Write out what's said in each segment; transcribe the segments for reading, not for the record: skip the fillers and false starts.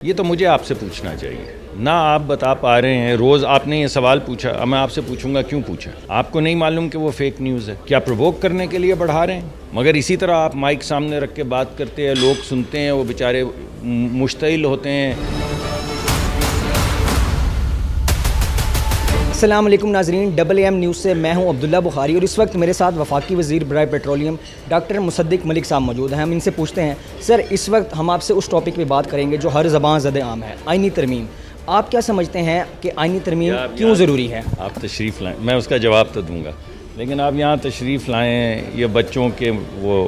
یہ تو مجھے آپ سے پوچھنا چاہیے نہ آپ بتا پا رہے ہیں. روز آپ نے یہ سوال پوچھا, میں آپ سے پوچھوں گا کیوں پوچھا. آپ کو نہیں معلوم کہ وہ فیک نیوز ہے؟ کیا پرووک کرنے کے لیے بڑھا رہے ہیں؟ مگر اسی طرح آپ مائک سامنے رکھ کے بات کرتے ہیں, لوگ سنتے ہیں, وہ بیچارے مشتعل ہوتے ہیں. السلام علیکم ناظرین, AM نیوز سے میں ہوں عبداللہ بخاری اور اس وقت میرے ساتھ وفاقی وزیر برائے پیٹرولیم ڈاکٹر مصدق ملک صاحب موجود ہیں. ہم ان سے پوچھتے ہیں سر, اس وقت ہم آپ سے اس ٹاپک پہ بات کریں گے جو ہر زبان زد عام ہے, آئینی ترمیم. آپ کیا سمجھتے ہیں کہ آئینی ترمیم کیوں ضروری ہے؟ آپ تشریف لائیں, میں اس کا جواب تو دوں گا, لیکن آپ یہاں تشریف لائیں. یہ بچوں کے وہ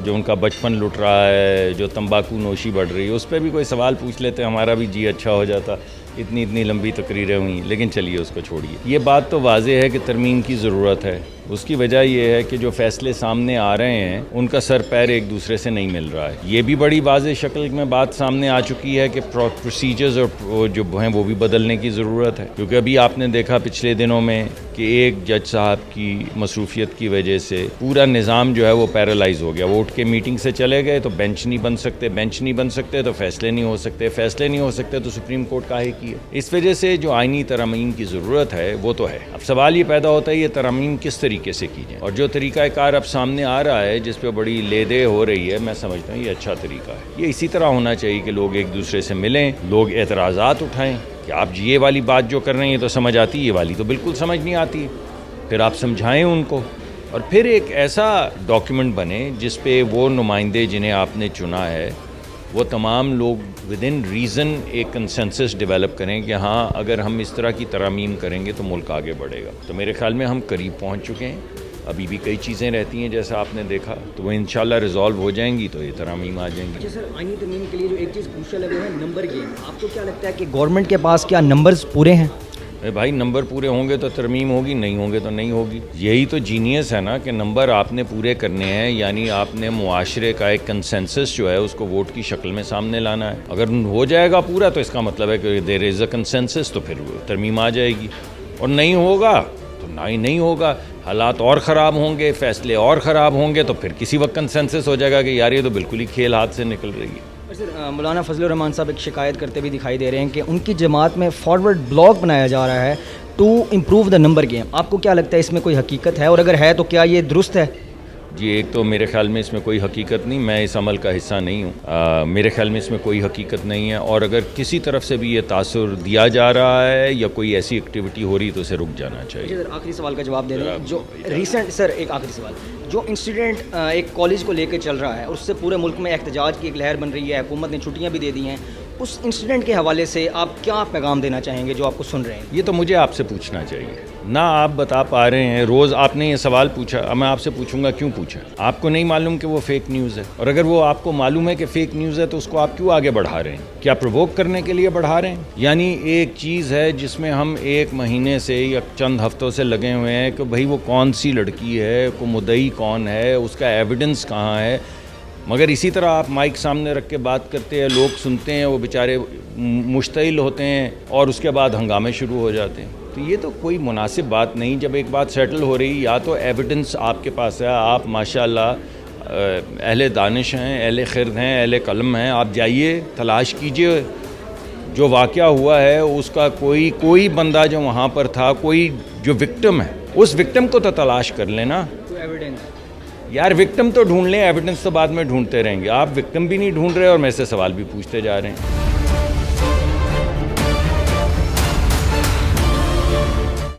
جو ان کا بچپن لٹ رہا ہے, جو تمباکو نوشی بڑھ رہی ہے, اس پہ بھی کوئی سوال پوچھ لیتے, ہمارا بھی جی اچھا ہو جاتا. اتنی لمبی تقریریں ہوئیں, لیکن چلیے اس کو چھوڑیے. یہ بات تو واضح ہے کہ ترمیم کی ضرورت ہے. اس کی وجہ یہ ہے کہ جو فیصلے سامنے آ رہے ہیں ان کا سر پیر ایک دوسرے سے نہیں مل رہا ہے. یہ بھی بڑی واضح شکل میں بات سامنے آ چکی ہے کہ پروسیجرز اور جو ہیں وہ بھی بدلنے کی ضرورت ہے. کیونکہ ابھی آپ نے دیکھا پچھلے دنوں میں کہ ایک جج صاحب کی مصروفیت کی وجہ سے پورا نظام جو ہے وہ پیرالائز ہو گیا. وہ اٹھ کے میٹنگ سے چلے گئے تو بینچ نہیں بن سکتے تو فیصلے نہیں ہو سکتے تو سپریم کورٹ کاہے کی ہے. اس وجہ سے جو آئینی ترامیم کی ضرورت ہے وہ تو ہے. اب سوال یہ پیدا ہوتا ہے یہ ترامیم کس طریقے سے کی جائے, اور جو طریقہ کار اب سامنے آ رہا ہے جس پہ بڑی لے دے ہو رہی ہے, میں سمجھتا ہوں یہ اچھا طریقہ ہے. یہ اسی طرح ہونا چاہیے کہ لوگ ایک دوسرے سے ملیں, لوگ اعتراضات اٹھائیں کہ آپ یہ والی بات جو کر رہے ہیں یہ تو سمجھ آتی, یہ والی تو بالکل سمجھ نہیں آتی. پھر آپ سمجھائیں ان کو, اور پھر ایک ایسا ڈاکیومنٹ بنے جس پہ وہ نمائندے جنہیں آپ نے چنا ہے وہ تمام لوگ ود ان ریزن ایک کنسنسس ڈیولپ کریں کہ ہاں اگر ہم اس طرح کی ترامیم کریں گے تو ملک آگے بڑھے گا. تو میرے خیال میں ہم قریب پہنچ چکے ہیں. ابھی بھی کئی چیزیں رہتی ہیں جیسا آپ نے دیکھا, تو وہ انشاءاللہ ریزالو ہو جائیں گی تو یہ ترامیم آ جائیں گی. اچھا سر, آئینی ترمیم کے لیے جو ایک چیز کروشل ہے وہ ہے نمبر گیم. آپ کو کیا لگتا ہے کہ گورنمنٹ کے پاس کیا نمبرز پورے ہیں؟ بھائی نمبر پورے ہوں گے تو ترمیم ہوگی, نہیں ہوں گے تو نہیں ہوگی. یہی تو جینیس ہے نا کہ نمبر آپ نے پورے کرنے ہیں, یعنی آپ نے معاشرے کا ایک کنسنسس جو ہے اس کو ووٹ کی شکل میں سامنے لانا ہے. اگر ہو جائے گا پورا تو اس کا مطلب ہے کہ دیر از اے کنسنسس, تو پھر ترمیم آ جائے گی. اور نہیں ہوگا تو نہیں ہوگا. حالات اور خراب ہوں گے, فیصلے اور خراب ہوں گے, تو پھر کسی وقت کنسنسس ہو جائے گا کہ یار یہ تو بالکل ہی کھیل ہاتھ سے نکل رہی ہے. سر, مولانا فضل الرحمان صاحب ایک شکایت کرتے بھی دکھائی دے رہے ہیں کہ ان کی جماعت میں فارورڈ بلاک بنایا جا رہا ہے to improve the number game. آپ کو کیا لگتا ہے اس میں کوئی حقیقت ہے, اور اگر ہے تو کیا یہ درست ہے؟ جی, ایک تو میرے خیال میں اس میں کوئی حقیقت نہیں, میں اس عمل کا حصہ نہیں ہوں. میرے خیال میں اس میں کوئی حقیقت نہیں ہے, اور اگر کسی طرف سے بھی یہ تاثر دیا جا رہا ہے یا کوئی ایسی ایکٹیویٹی ہو رہی تو اسے رک جانا چاہیے. سر, آخری سوال کا جواب دے دیں. جو ریسنٹ سر ایک آخری سوال, جو انسیڈنٹ ایک کالج کو لے کے چل رہا ہے اور اس سے پورے ملک میں احتجاج کی ایک لہر بن رہی ہے, حکومت نے چھٹیاں بھی دے دی ہیں, اس انسیڈنٹ کے حوالے سے آپ کیا پیغام دینا چاہیں گے جو آپ کو سن رہے ہیں؟ یہ تو مجھے آپ سے پوچھنا چاہیے نہ آپ بتا پا رہے ہیں. روز آپ نے یہ سوال پوچھا, میں آپ سے پوچھوں گا کیوں پوچھا. آپ کو نہیں معلوم کہ وہ فیک نیوز ہے, اور اگر وہ آپ کو معلوم ہے کہ فیک نیوز ہے تو اس کو آپ کیوں آگے بڑھا رہے ہیں؟ کیا پرووک کرنے کے لیے بڑھا رہے ہیں؟ یعنی ایک چیز ہے جس میں ہم ایک مہینے سے یا چند ہفتوں سے لگے ہوئے ہیں کہ بھئی وہ کون سی لڑکی ہے, کو مدعی کون ہے, اس کا ایویڈنس کہاں ہے. مگر اسی طرح آپ مائک سامنے رکھ کے بات کرتے ہیں, لوگ سنتے ہیں, وہ بیچارے مشتعل ہوتے ہیں, اور اس کے بعد ہنگامے شروع ہو جاتے ہیں. تو یہ تو کوئی مناسب بات نہیں. جب ایک بات سیٹل ہو رہی, یا تو ایویڈنس آپ کے پاس ہے, آپ ماشاءاللہ اہل دانش ہیں, اہل خرد ہیں, اہل قلم ہیں, آپ جائیے تلاش کیجئے جو واقعہ ہوا ہے اس کا. کوئی بندہ جو وہاں پر تھا, کوئی جو وکٹم ہے, اس وکٹم کو تو تلاش کر لینا. یار وکٹم تو ڈھونڈ لیں, ایویڈنس تو بعد میں ڈھونڈتے رہیں گے. آپ وکٹم بھی نہیں ڈھونڈ رہے اور میرے سے سوال بھی پوچھتے جا رہے ہیں.